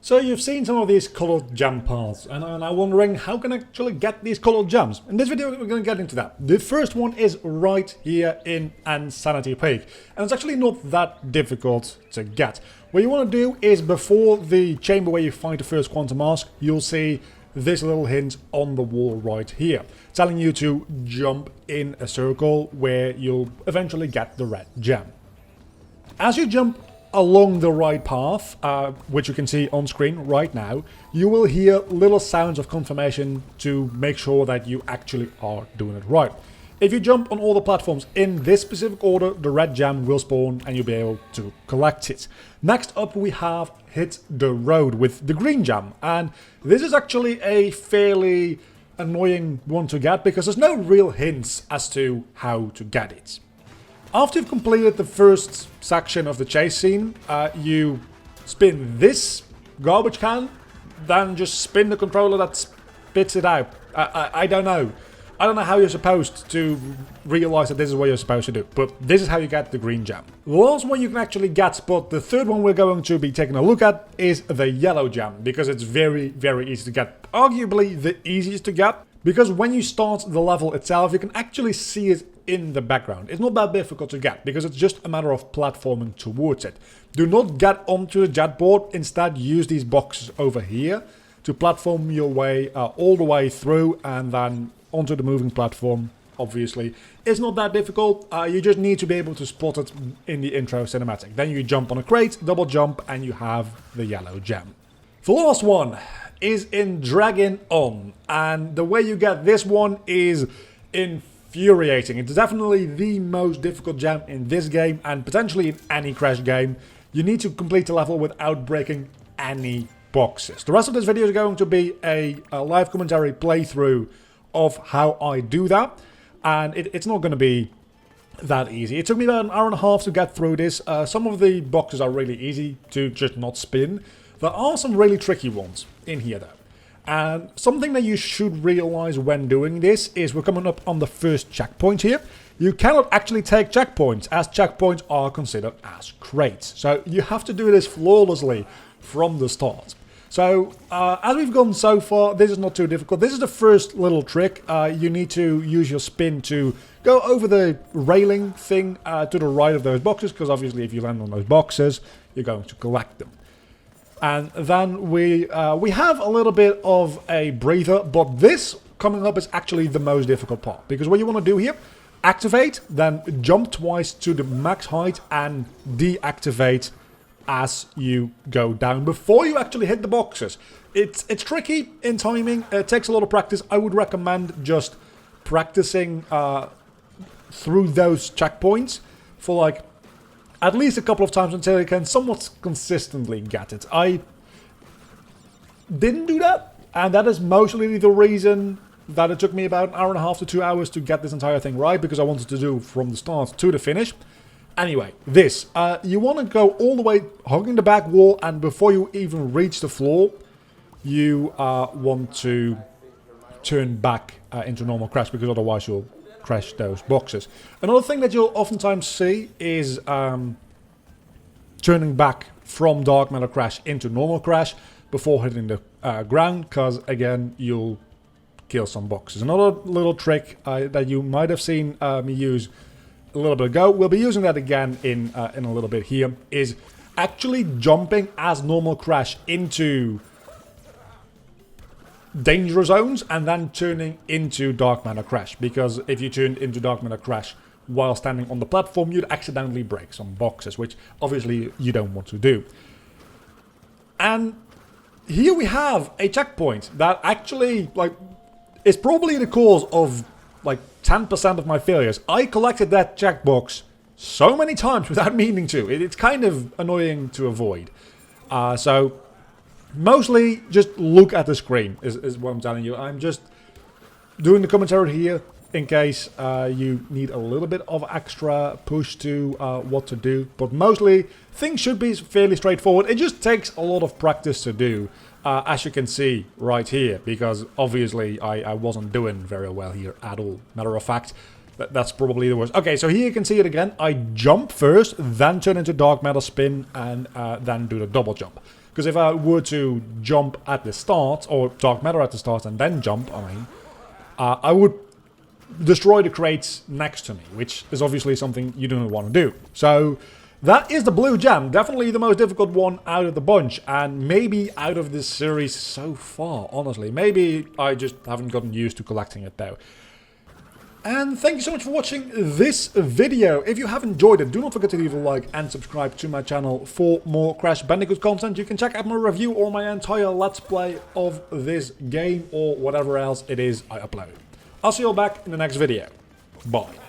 So you've seen some of these colored gem paths, and are now wondering how can I actually get these colored gems. In this video we're going to get into that. The first one is right here in Insanity Peak, and it's actually not that difficult to get. What you want to do is before the chamber where you find the first quantum mask, you'll see this little hint on the wall right here, telling you to jump in a circle where you'll eventually get the red gem. As you jump along the right path, which you can see on screen right now, you will hear little sounds of confirmation to make sure that you actually are doing it right. If you jump on all the platforms in this specific order, the red gem will spawn and you'll be able to collect it. Next up we have hit the road with the green gem, and this is actually a fairly annoying one to get because there's no real hints as to how to get it. After you've completed the first section of the chase scene, you spin this garbage can, then just spin the controller that spits it out. I don't know. I don't know how you're supposed to realize that this is what you're supposed to do, but this is how you get the green gem. The last one you can actually get, but the third one we're going to be taking a look at, is the yellow gem, because it's very, very easy to get. Arguably the easiest to get, because when you start the level itself, you can actually see it in the background. It's not that difficult to get, because it's just a matter of platforming towards it. Do not get onto the jet board, instead use these boxes over here to platform your way all the way through and then onto the moving platform. Obviously, it's not that difficult, you just need to be able to spot it in the intro cinematic. Then you jump on a crate, double jump, and you have the yellow gem. The last one is in Dragon On, and the way you get this one is infuriating. It's definitely the most difficult gem in this game, and potentially in any Crash game. You need to complete the level without breaking any boxes. The rest of this video is going to be a live commentary playthrough of how I do that, and it's not going to be that easy. It took me about an hour and a half to get through this. Some of the boxes are really easy to just not spin. There are some really tricky ones in here though. And something that you should realize when doing this is we're coming up on the first checkpoint here. You cannot actually take checkpoints, as checkpoints are considered as crates. So you have to do this flawlessly from the start. So, as we've gone so far, this is not too difficult. This is the first little trick. You need to use your spin to go over the railing thing to the right of those boxes, because obviously if you land on those boxes, you're going to collect them. And then we have a little bit of a breather, but this coming up is actually the most difficult part. Because what you want to do here, activate, then jump twice to the max height and deactivate as you go down before you actually hit the boxes. It's tricky in timing, it takes a lot of practice. I would recommend just practicing through those checkpoints for like at least a couple of times until you can somewhat consistently get it. I didn't do that, and that is mostly the reason that it took me about an hour and a half to 2 hours to get this entire thing right, because I wanted to do from the start to the finish. Anyway, this, you want to go all the way hugging the back wall, and before you even reach the floor, you want to turn back into normal crash, because otherwise you'll crash those boxes. Another thing that you'll oftentimes see is turning back from dark matter crash into normal crash before hitting the ground, because again, you'll kill some boxes. Another little trick that you might have seen me use a little bit ago, we'll be using that again in a little bit here, is actually jumping as normal crash into danger zones and then turning into dark matter crash, because if you turned into dark matter crash while standing on the platform, you'd accidentally break some boxes, which obviously you don't want to do. And here we have a checkpoint that actually is probably the cause of 10% of my failures. I collected that checkbox so many times without meaning to. It's kind of annoying to avoid. So mostly just look at the screen is what I'm telling you. I'm just doing the commentary here in case you need a little bit of extra push to what to do. But mostly things should be fairly straightforward. It just takes a lot of practice to do. As you can see right here, because obviously I wasn't doing very well here at all. Matter of fact, that's probably the worst. Okay, so here you can see it again. I jump first, then turn into dark matter spin, and then do the double jump. Because if I were to jump at the start, or dark matter at the start and then jump, I would destroy the crates next to me, which is obviously something you don't want to do. So that is the blue gem, definitely the most difficult one out of the bunch, and maybe out of this series so far, honestly. Maybe I just haven't gotten used to collecting it though. And thank you so much for watching this video. If you have enjoyed it, do not forget to leave a like and subscribe to my channel for more Crash Bandicoot content. You can check out my review or my entire Let's Play of this game or whatever else it is I upload. I'll see you all back in the next video. Bye.